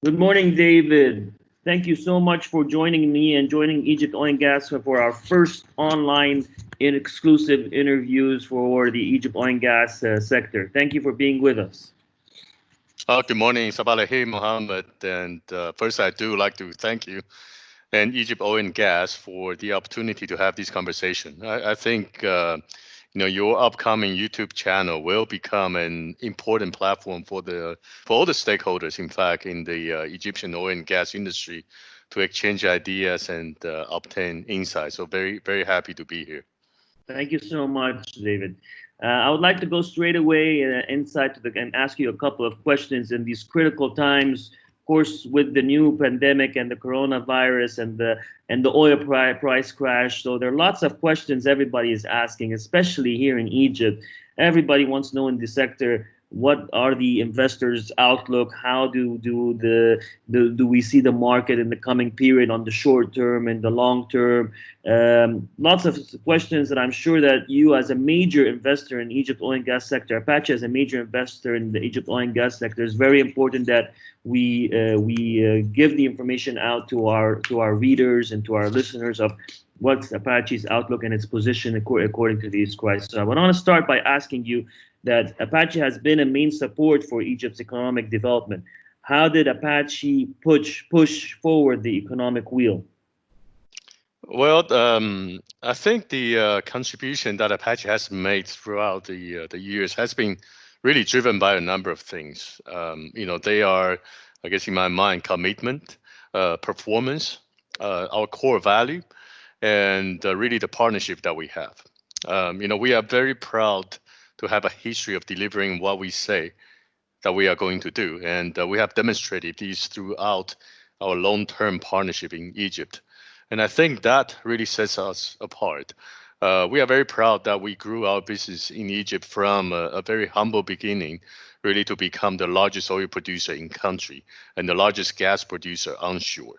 Good morning, David. Thank you so much for joining me and joining Egypt Oil and Gas for our first online and exclusive interviews for the Egypt Oil and Gas sector. Thank you for being with us. Good morning, Sabah Alaikum, Mohamed. And first, I do like to thank you and Egypt Oil and Gas for the opportunity to have this conversation. I think your upcoming YouTube channel will become an important platform for all the stakeholders, in fact, in the Egyptian oil and gas industry, to exchange ideas and obtain insights. So very happy to be here. Thank you so much, David. I would like to go straight away inside and ask you a couple of questions in these critical times. Of course, with the new pandemic and the coronavirus and the oil price crash, so there are lots of questions everybody is asking, especially here in Egypt. Everybody wants to know in the sector what are the investors' outlook? How do we see the market in the coming period on the short term and the long term? Lots of questions that I'm sure that you, as a major investor in Egypt oil and gas sector, Apache as a major investor in the Egypt oil and gas sector, is very important that we give the information out to our readers and to our listeners of what's Apache's outlook and its position according to these crises. So I want to start by asking you that Apache has been a main support for Egypt's economic development. How did Apache push forward the economic wheel? Well, I think the contribution that Apache has made throughout the years has been really driven by a number of things. They are, I guess, in my mind, commitment, performance, our core value, and really the partnership that we have. We are very proud to have a history of delivering what we say that we are going to do, and we have demonstrated these throughout our long-term partnership in Egypt. And I think that really sets us apart. We are very proud that we grew our business in Egypt from a very humble beginning, really to become the largest oil producer in country and the largest gas producer onshore,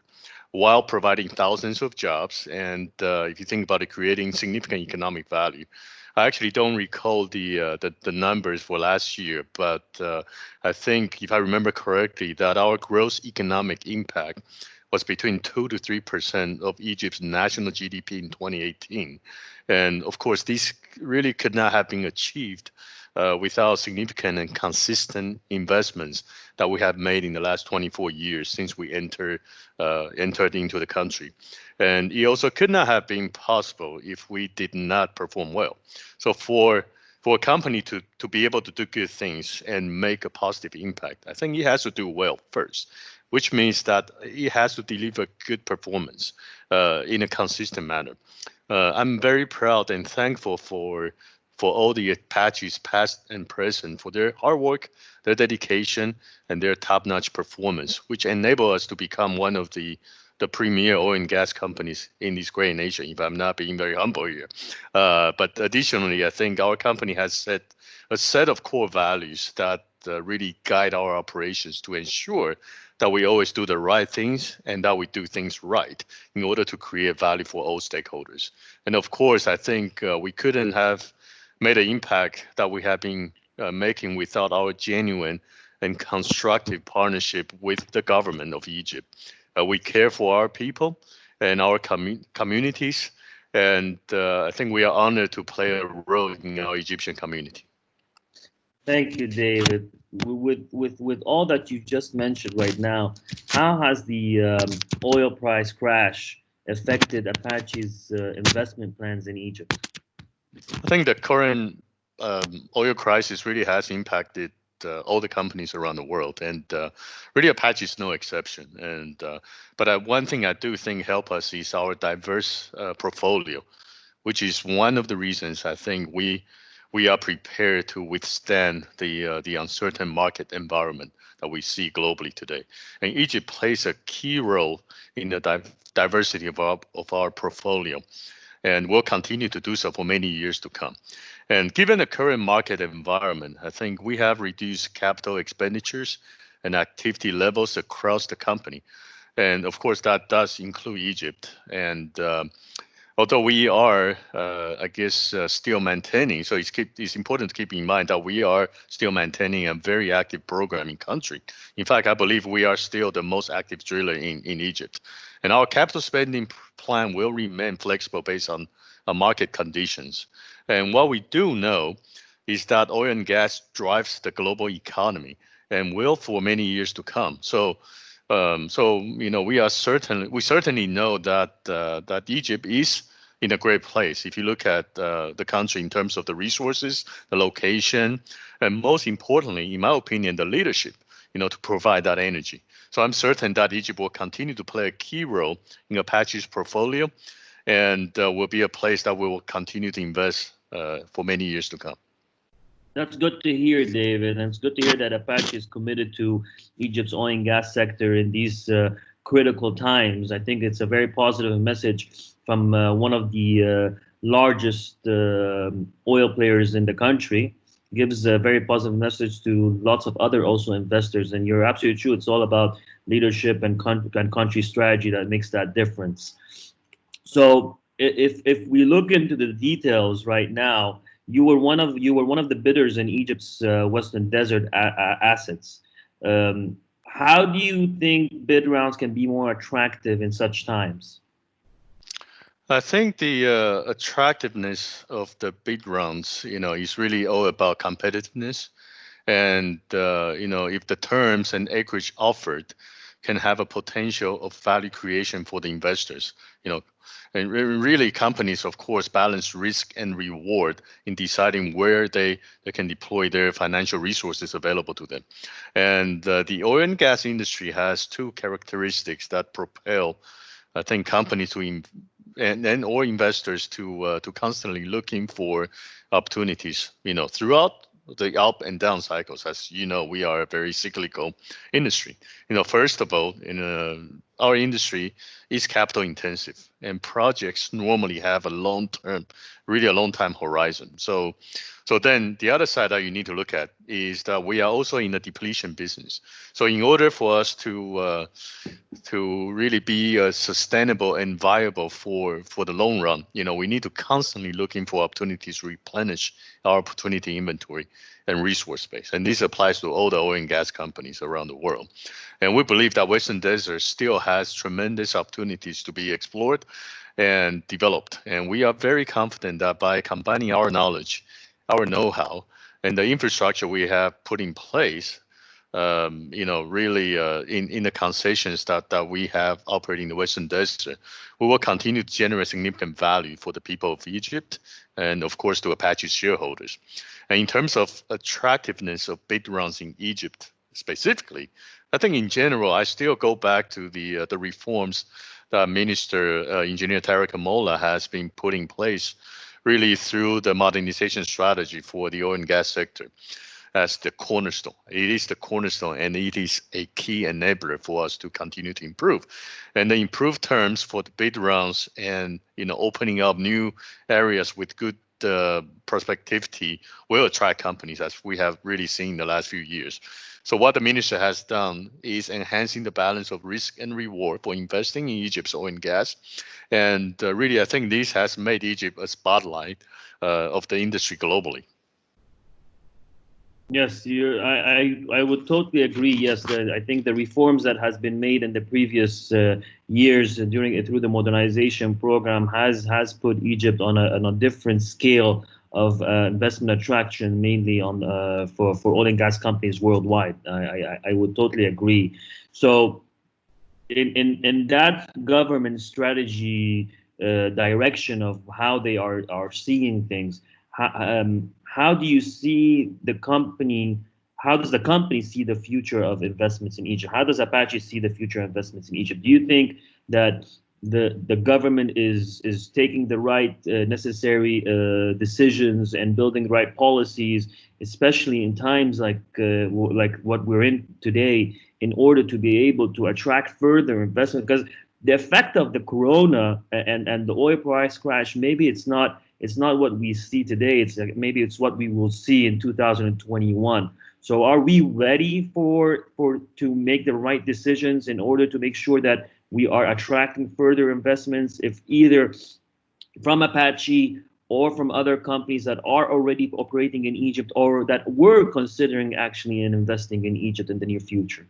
while providing thousands of jobs. And if you think about it, creating significant economic value. I actually don't recall the numbers for last year, but I think if I remember correctly, that our gross economic impact was between 2 to 3% of Egypt's national GDP in 2018. And of course, this really could not have been achieved without significant and consistent investments that we have made in the last 24 years since we entered into the country. And it also could not have been possible if we did not perform well. So for a company to be able to do good things and make a positive impact, I think it has to do well first, which means that it has to deliver good performance in a consistent manner. I'm very proud and thankful for all the Apaches past and present for their hard work, their dedication, and their top-notch performance, which enable us to become one of the premier oil and gas companies in this great nation, if I'm not being very humble here. But additionally, I think our company has set a set of core values that really guide our operations to ensure that we always do the right things and that we do things right in order to create value for all stakeholders. And of course, I think we couldn't have made an impact that we have been making without our genuine and constructive partnership with the government of Egypt. We care for our people and our communities, and I think we are honored to play a role in our Egyptian community. Thank you, David. With all that you just mentioned right now, how has the oil price crash affected Apache's investment plans in Egypt? I think the current oil crisis really has impacted all the companies around the world, and really Apache is no exception. And but one thing I do think help us is our diverse portfolio, which is one of the reasons I think we are prepared to withstand the uncertain market environment that we see globally today. And Egypt plays a key role in the diversity of our portfolio, and will continue to do so for many years to come. And given the current market environment, I think we have reduced capital expenditures and activity levels across the company. And of course, that does include Egypt. And although we are, I guess, still maintaining. So it's important to keep in mind that we are still maintaining a very active program in country. In fact, I believe we are still the most active driller in Egypt, and our capital spending plan will remain flexible based on market conditions. And what we do know is that oil and gas drives the global economy and will for many years to come. So we certainly know that that Egypt is in a great place. If you look at the country in terms of the resources, the location, and most importantly, in my opinion, the leadership, to provide that energy. So I'm certain that Egypt will continue to play a key role in Apache's portfolio, and will be a place that we will continue to invest for many years to come. That's good to hear, David. And it's good to hear that Apache is committed to Egypt's oil and gas sector in these critical times. I think it's a very positive message from one of the largest oil players in the country. Gives a very positive message to lots of other also investors. And you're absolutely true. It's all about leadership and country strategy that makes that difference. So if we look into the details right now, you were one of the bidders in Egypt's Western Desert assets. How do you think bid rounds can be more attractive in such times? I think the attractiveness of the bid rounds, is really all about competitiveness, and if the terms and acreage offered can have a potential of value creation for the investors, and really companies, of course, balance risk and reward in deciding where they can deploy their financial resources available to them. And the oil and gas industry has two characteristics that propel, I think, companies to and or investors to constantly looking for opportunities, throughout the up and down cycles. As you know, we are a very cyclical industry. First of all, our industry is capital intensive, and projects normally have a long term, really a long time horizon. So then the other side that you need to look at is that we are also in the depletion business. So in order for us to really be sustainable and viable for the long run, we need to constantly looking for opportunities to replenish our opportunity inventory and resource base. And this applies to all the oil and gas companies around the world. And we believe that Western Desert still has tremendous opportunities to be explored and developed. And we are very confident that by combining our knowledge, our know-how, and the infrastructure we have put in place, really in the concessions that we have operating in the Western Desert, we will continue to generate significant value for the people of Egypt and, of course, to Apache shareholders. And in terms of attractiveness of bid rounds in Egypt specifically, I think in general, I still go back to the reforms that Minister Engineer Tariq Amola has been put in place, really through the modernization strategy for the oil and gas sector as the cornerstone. It is the cornerstone, and it is a key enabler for us to continue to improve. And the improved terms for the bid rounds and opening up new areas with good prospectivity will attract companies, as we have really seen in the last few years. So what the minister has done is enhancing the balance of risk and reward for investing in Egypt's oil and gas. And really, I think this has made Egypt a spotlight of the industry globally. Yes, I would totally agree. Yes, I think the reforms that has been made in the previous years through the modernization program has put Egypt on a different scale of investment attraction, mainly for oil and gas companies worldwide. I would totally agree. So in that government strategy direction of how they are seeing things, how do you see the company? How does the company see the future of investments in Egypt? How does Apache see the future of investments in Egypt? Do you think that the government is taking the right necessary decisions and building the right policies, especially in times like what we're in today, in order to be able to attract further investment? Because the effect of the corona and the oil price crash, maybe it's not what we see today. Maybe it's what we will see in 2021. So are we ready to make the right decisions in order to make sure that we are attracting further investments if either from Apache or from other companies that are already operating in Egypt or that were considering actually and investing in Egypt in the near future?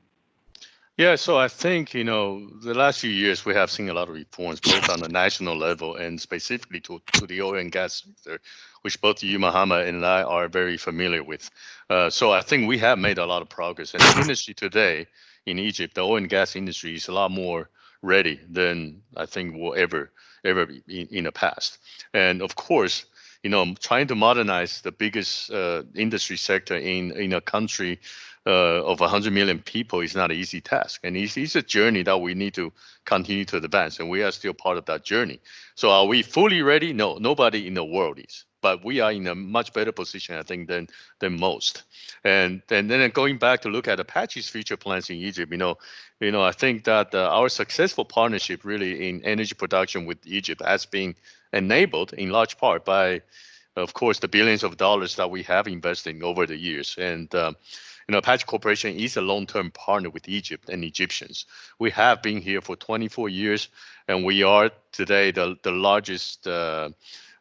Yeah, so I think, the last few years we have seen a lot of reforms, both on the national level and specifically to the oil and gas sector, which both you, Mohammed, and I are very familiar with. So I think we have made a lot of progress. And the industry today in Egypt, the oil and gas industry is a lot more ready than I think will ever be in the past. And of course, trying to modernize the biggest industry sector in a country of 100 million people is not an easy task. And it's a journey that we need to continue to advance. And we are still part of that journey. So are we fully ready? No, nobody in the world is. But we are in a much better position, I think, than most. And then going back to look at Apache's future plans in Egypt, I think that our successful partnership really in energy production with Egypt has been enabled in large part by, of course, the billions of dollars that we have invested over the years. And Apache Corporation is a long-term partner with Egypt and Egyptians. We have been here for 24 years, and we are today the largest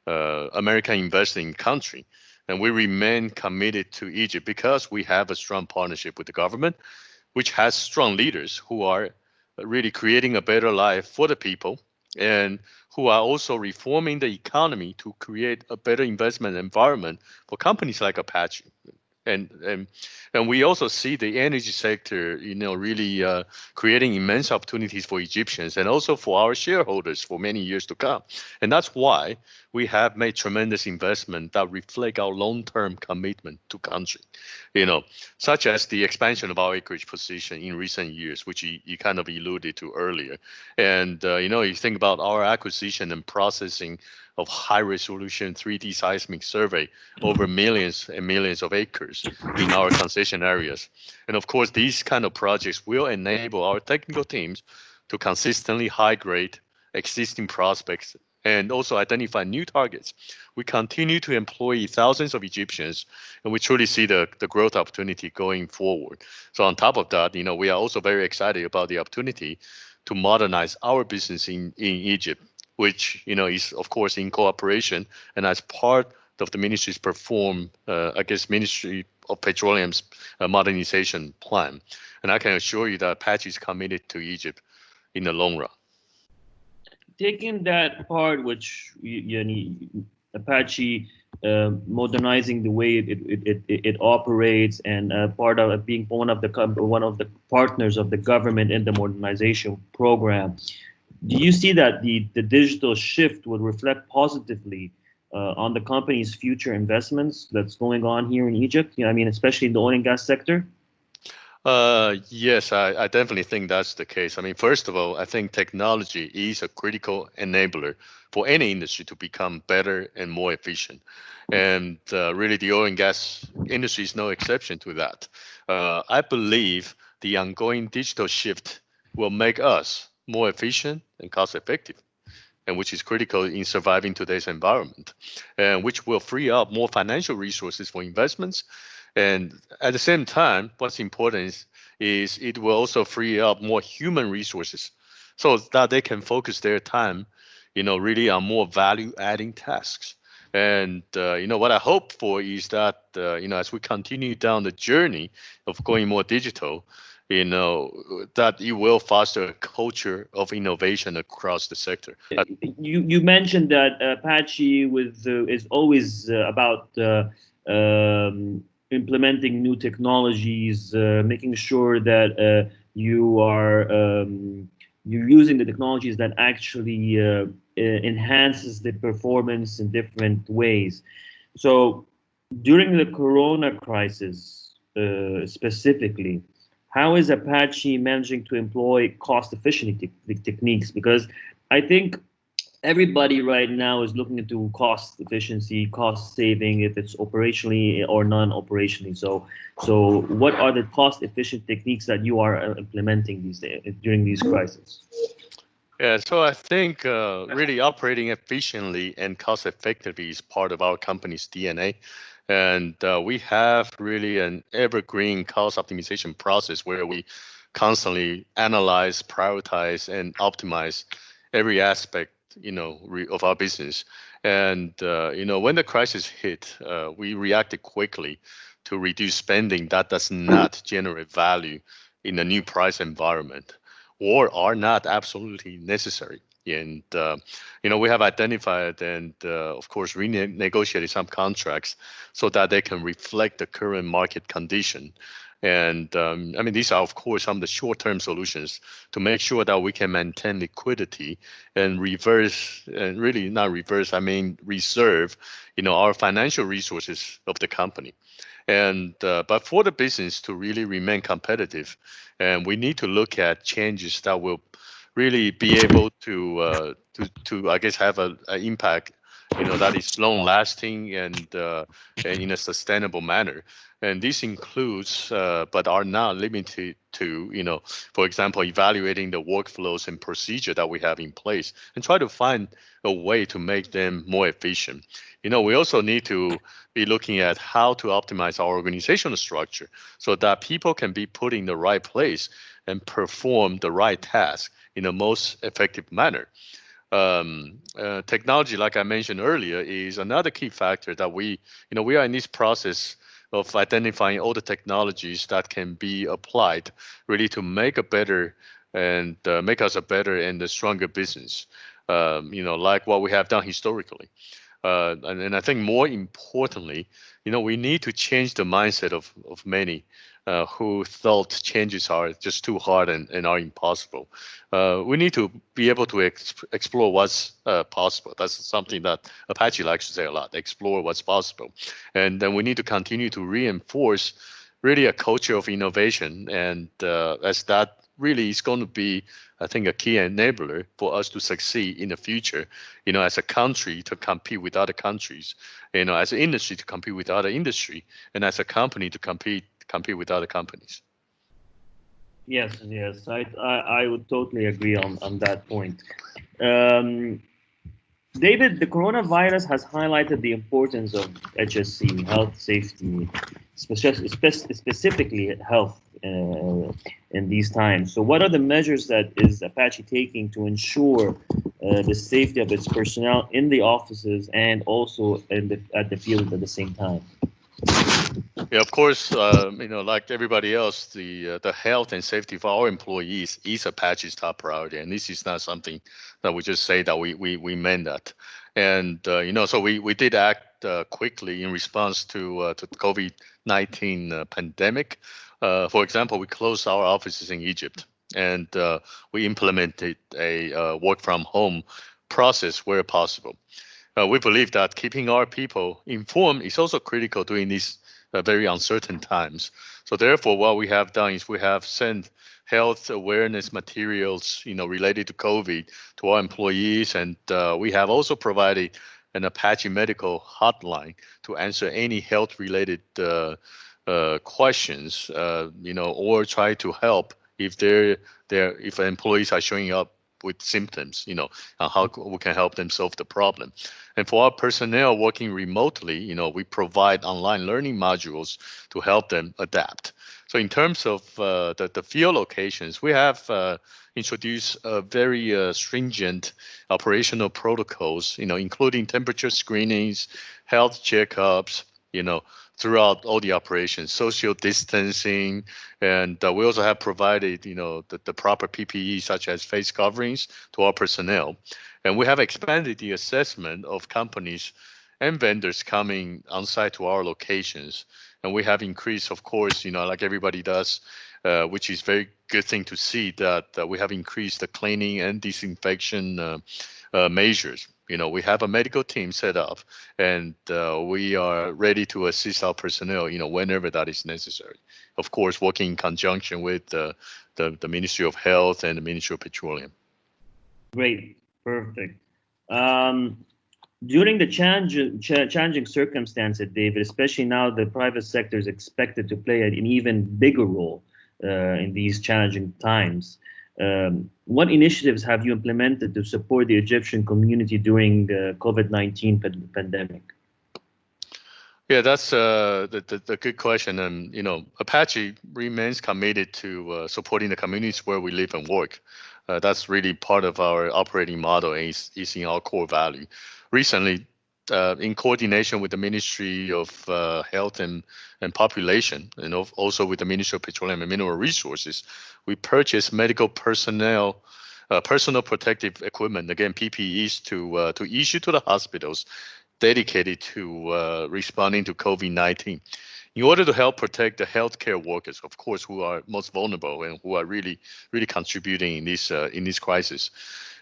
American investor in country. And we remain committed to Egypt because we have a strong partnership with the government, which has strong leaders who are really creating a better life for the people and who are also reforming the economy to create a better investment environment for companies like Apache. And we also see the energy sector, really creating immense opportunities for Egyptians and also for our shareholders for many years to come. And that's why we have made tremendous investment that reflect our long-term commitment to country, such as the expansion of our acreage position in recent years, which you kind of alluded to earlier. And you think about our acquisition and processing of high resolution 3D seismic survey over millions and millions of acres in our concession areas. And of course, these kind of projects will enable our technical teams to consistently high grade existing prospects and also identify new targets. We continue to employ thousands of Egyptians, and we truly see the growth opportunity going forward. So on top of that, we are also very excited about the opportunity to modernize our business in Egypt, which is of course in cooperation and as part of the ministry's Ministry of Petroleum's modernization plan. And I can assure you that Apache is committed to Egypt in the long run. Taking that part, which Apache modernizing the way it operates, and part of being one of the partners of the government in the modernization program, do you see that the digital shift would reflect positively on the company's future investments that's going on here in Egypt? Especially in the oil and gas sector. Yes, I definitely think that's the case. First of all, I think technology is a critical enabler for any industry to become better and more efficient. And really, the oil and gas industry is no exception to that. I believe the ongoing digital shift will make us more efficient and cost effective, and which is critical in surviving today's environment, and which will free up more financial resources for investments. And at the same time, what's important is it will also free up more human resources so that they can focus their time, really on more value adding tasks. And, what I hope for is that, as we continue down the journey of going more digital, that it will foster a culture of innovation across the sector. You mentioned that Apache is always about implementing new technologies, making sure that you're using the technologies that actually enhances the performance in different ways. So during the Corona crisis, specifically, how is Apache managing to employ cost-efficient techniques? Because I think everybody right now is looking into cost efficiency, cost saving, if it's operationally or non-operationally. So what are the cost-efficient techniques that you are implementing these days during these crises? Yeah, so I think really operating efficiently and cost effectively is part of our company's DNA. And we have really an evergreen cost optimization process where we constantly analyze, prioritize, and optimize every aspect of our business. And when the crisis hit, we reacted quickly to reduce spending that does not generate value in a new price environment or are not absolutely necessary. And we have identified and of course renegotiated some contracts so that they can reflect the current market condition. And I mean, these are of course some of the short-term solutions to make sure that we can maintain liquidity and really not reverse, I mean reserve, our financial resources of the company. And but for the business to really remain competitive, and we need to look at changes that will really be able to I guess have an impact, that is long lasting and in a sustainable manner. And this includes, but are not limited to, for example, evaluating the workflows and procedure that we have in place and try to find a way to make them more efficient. We also need to be looking at how to optimize our organizational structure so that people can be put in the right place and perform the right task in the most effective manner. Technology, like I mentioned earlier, is another key factor that we are in this process of identifying all the technologies that can be applied really to make a better and make us a better and a stronger business. Like what we have done historically. And I think more importantly, we need to change the mindset of many who thought changes are just too hard and are impossible. We need to be able to explore what's possible. That's something that Apache likes to say a lot, explore what's possible. And then we need to continue to reinforce really a culture of innovation. And as that really is going to be, I think, a key enabler for us to succeed in the future, as a country to compete with other countries, as an industry to compete with other industry, and as a company to compete with other companies. Yes, I would totally agree on that point. Um, David, the coronavirus has highlighted the importance of HSC, health safety, specifically health in these times. So, what are the measures that is Apache taking to ensure the safety of its personnel in the offices and also at the field at the same time? Yeah, of course, like everybody else, the health and safety of our employees is Apache's top priority, and this is not something that we just say that we meant that. And so we did act quickly in response to the COVID-19 pandemic. For example, we closed our offices in Egypt, and we implemented a work from home process where possible. We believe that keeping our people informed is also critical during these very uncertain times. So therefore, what we have done is we have sent health awareness materials, related to COVID to our employees, and we have also provided an Apache medical hotline to answer any health-related questions, or try to help if employees are showing up with symptoms, how we can help them solve the problem. And for our personnel working remotely, we provide online learning modules to help them adapt. So in terms of the field locations, we have introduced very stringent operational protocols, including temperature screenings, health checkups, throughout all the operations, social distancing, and we also have provided, the proper PPE such as face coverings to our personnel. And we have expanded the assessment of companies and vendors coming on site to our locations. And we have increased, of course, like everybody does, which is very good thing to see that we have increased the cleaning and disinfection measures. We have a medical team set up, and we are ready to assist our personnel, whenever that is necessary. Of course, working in conjunction with the Ministry of Health and the Ministry of Petroleum. Great, perfect. During the challenging circumstances, David, especially now the private sector is expected to play an even bigger role in these challenging times. What initiatives have you implemented to support the Egyptian community during the COVID-19 pandemic? Yeah, that's the good question. And, Apache remains committed to supporting the communities where we live and work. That's really part of our operating model and is in our core value. Recently, in coordination with the Ministry of Health and Population, and also with the Ministry of Petroleum and Mineral Resources, we purchased medical personnel, personal protective equipment, again PPEs, to issue to the hospitals dedicated to responding to COVID-19 in order to help protect the healthcare workers, of course, who are most vulnerable and who are really contributing in this crisis.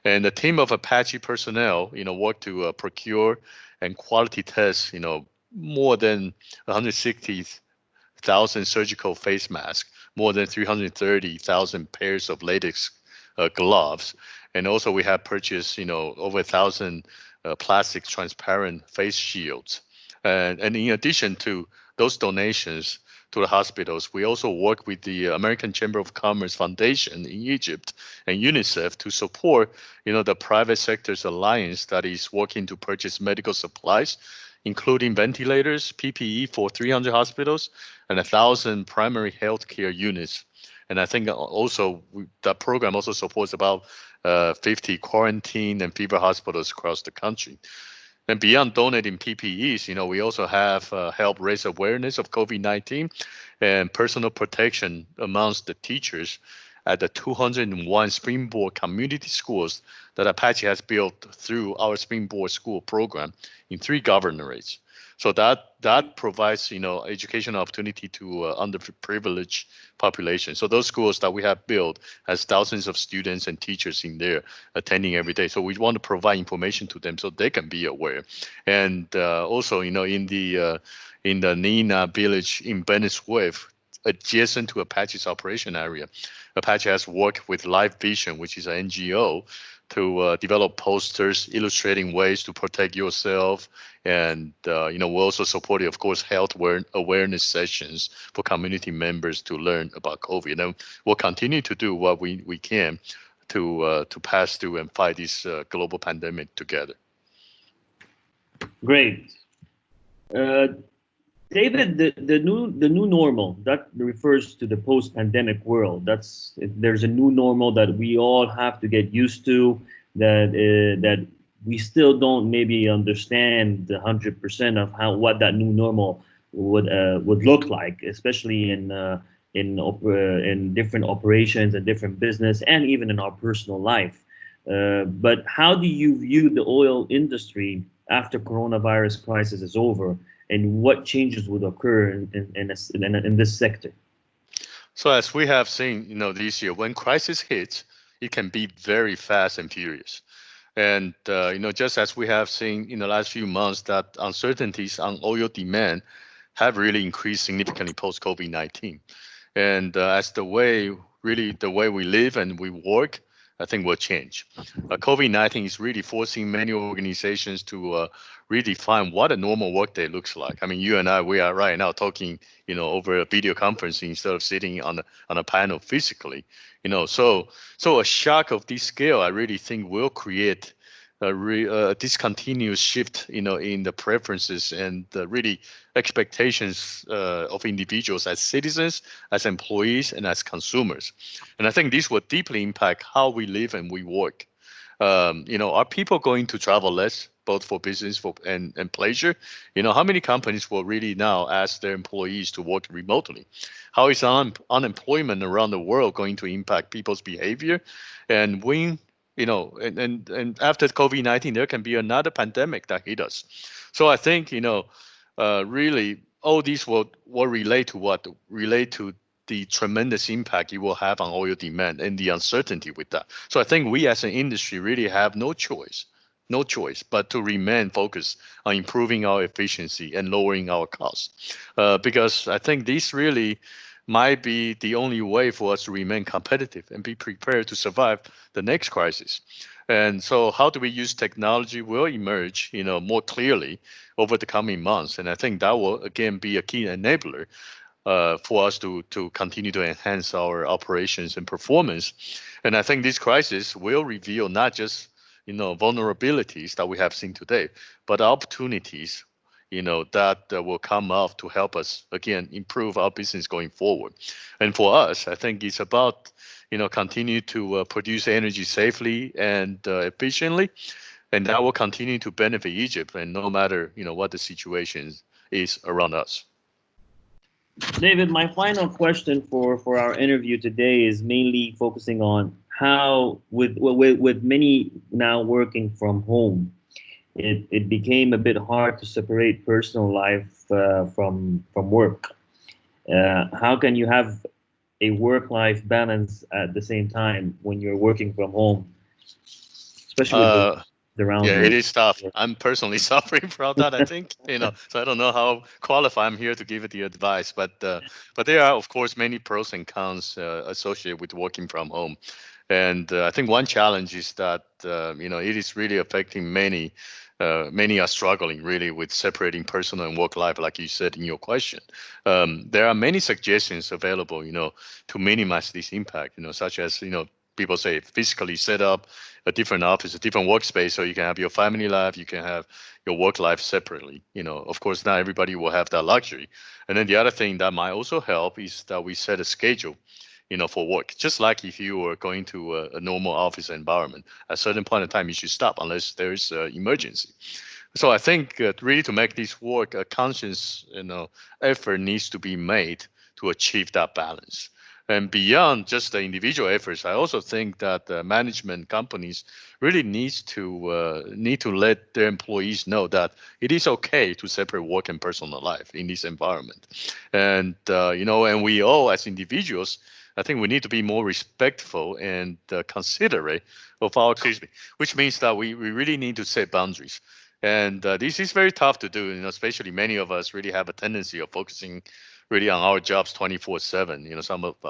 And the team of Apache personnel, worked to procure and quality test, more than 160,000 surgical face masks, more than 330,000 pairs of latex gloves, and also we have purchased, over 1,000 plastic transparent face shields. And in addition to those donations to the hospitals, we also work with the American Chamber of Commerce Foundation in Egypt and UNICEF to support, the private sector's alliance that is working to purchase medical supplies, including ventilators, PPE for 300 hospitals, and 1,000 primary health care units. And I think also that program also supports about 50 quarantine and fever hospitals across the country. And beyond donating PPEs, we also have helped raise awareness of COVID-19 and personal protection amongst the teachers at the 201 Springboard community schools that Apache has built through our Springboard School program in 3 governorates. So that provides, educational opportunity to underprivileged population. So those schools that we have built has thousands of students and teachers in there attending every day. So we want to provide information to them so they can be aware. And also, in the Nina village in Venice Wave, adjacent to Apache's operation area, Apache has worked with Life Vision, which is an NGO, to develop posters illustrating ways to protect yourself. And, we also supported, of course, health awareness sessions for community members to learn about COVID. And we'll continue to do what we can to pass through and fight this global pandemic together. Great. David, the new normal that refers to the post-pandemic world. There's a new normal that we all have to get used to. That we still don't maybe understand 100% of what that new normal would look like, especially in different operations and different business, and even in our personal life. But how do you view the oil industry after coronavirus crisis is over? And what changes would occur in this sector? So as we have seen, this year, when crisis hits, it can be very fast and furious. And just as we have seen in the last few months, that uncertainties on oil demand have really increased significantly post COVID-19. And as the way we live and we work, I think will change. COVID-19 is really forcing many organizations to redefine what a normal workday looks like. I mean, you and I, we are right now talking, over a video conferencing instead of sitting on a panel physically. So a shock of this scale, I really think will create a discontinuous shift, in the preferences and the really expectations of individuals as citizens, as employees, and as consumers. And I think this will deeply impact how we live and we work. Are people going to travel less, both for business and pleasure? How many companies will really now ask their employees to work remotely? How is unemployment around the world going to impact people's behavior? And when and after COVID-19, there can be another pandemic that hit us. So I think, really all these will relate to the tremendous impact it will have on oil demand and the uncertainty with that. So I think we as an industry really have no choice but to remain focused on improving our efficiency and lowering our costs. Because I think this really might be the only way for us to remain competitive and be prepared to survive the next crisis. And so how do we use technology will emerge, more clearly over the coming months. And I think that will, again, be a key enabler for us to continue to enhance our operations and performance. And I think this crisis will reveal not just, vulnerabilities that we have seen today, but opportunities that will come up to help us again improve our business going forward. And for us, I think it's about continue to produce energy safely and efficiently, and that will continue to benefit Egypt, and no matter what the situation is around us. David, my final question for our interview today is mainly focusing on how, with many now working from home, it became a bit hard to separate personal life from work. How can you have a work-life balance at the same time when you're working from home, especially with the around Yeah, you? it is tough. I'm personally suffering from that, I think, so I don't know how qualified I'm here to give it the advice, but there are, of course, many pros and cons associated with working from home. And I think one challenge is that, it is really affecting many. Many are struggling really with separating personal and work life, like you said in your question. There are many suggestions available, to minimize this impact, such as, people say physically set up a different office, a different workspace, so you can have your family life, you can have your work life separately. Of course, not everybody will have that luxury. And then the other thing that might also help is that we set a schedule, for work. Just like if you were going to a normal office environment, at a certain point in time, you should stop unless there is an emergency. So I think really to make this work, a conscious, effort needs to be made to achieve that balance. And beyond just the individual efforts, I also think that management companies really need to let their employees know that it is okay to separate work and personal life in this environment. And and we all as individuals, I think we need to be more respectful and considerate of our community, which means that we really need to set boundaries. And this is very tough to do, especially many of us really have a tendency of focusing really on our jobs 24/7.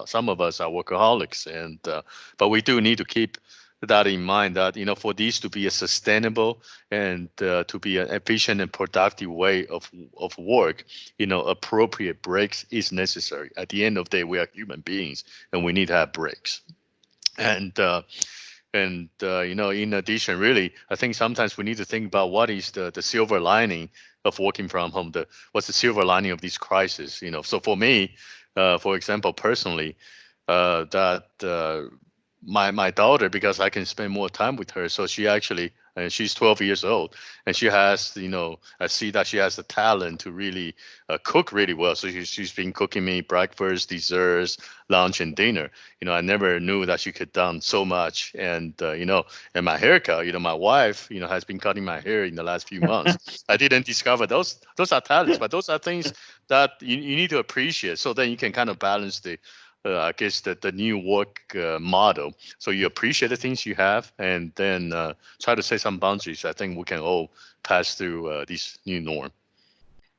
Some of us are workaholics, and but we do need to keep that in mind that for these to be a sustainable and to be an efficient and productive way of work, appropriate breaks is necessary. At the end of the day, we are human beings and we need to have breaks. And in addition, really, I think sometimes we need to think about what is the silver lining of working from home. What's the silver lining of this crisis? So for me, for example, personally, that my daughter, because I can spend more time with her, so she actually, and she's 12 years old, and she has, I see that she has the talent to really cook really well. So she's been cooking me breakfast, desserts, lunch, and dinner. I never knew that she could done so much. And and my haircut, my wife, has been cutting my hair in the last few months. I didn't discover those are talents, but those are things that you need to appreciate. So then you can kind of balance I guess the new work model. So you appreciate the things you have, and then try to set some boundaries. I think we can all pass through this new norm.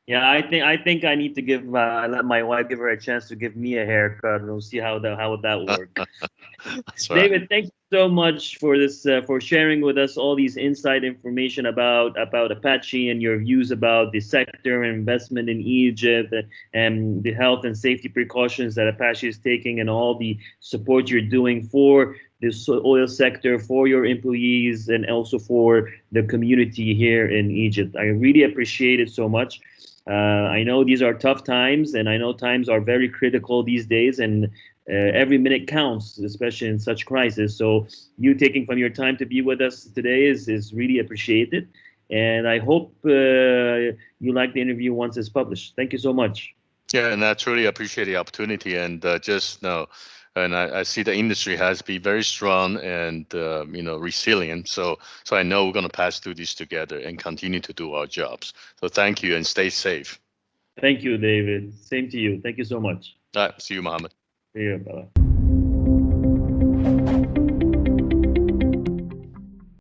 Yeah, I think I need to let my wife give her a chance to give me a haircut, and we'll see how would that work. That's right. David, thank you so much for this for sharing with us all these inside information about Apache and your views about the sector and investment in Egypt and the health and safety precautions that Apache is taking and all the support you're doing for this oil sector, for your employees, and also for the community here in Egypt. I really appreciate it so much. I know these are tough times, and I know times are very critical these days, and every minute counts, especially in such crisis. So you taking from your time to be with us today is really appreciated. And I hope you like the interview once it's published. Thank you so much. Yeah, and I truly appreciate the opportunity. And just know, and I see the industry has been very strong and resilient. So I know we're going to pass through this together and continue to do our jobs. So thank you and stay safe. Thank you, David. Same to you. Thank you so much. All right, see you, Mohamed. See you. Bye.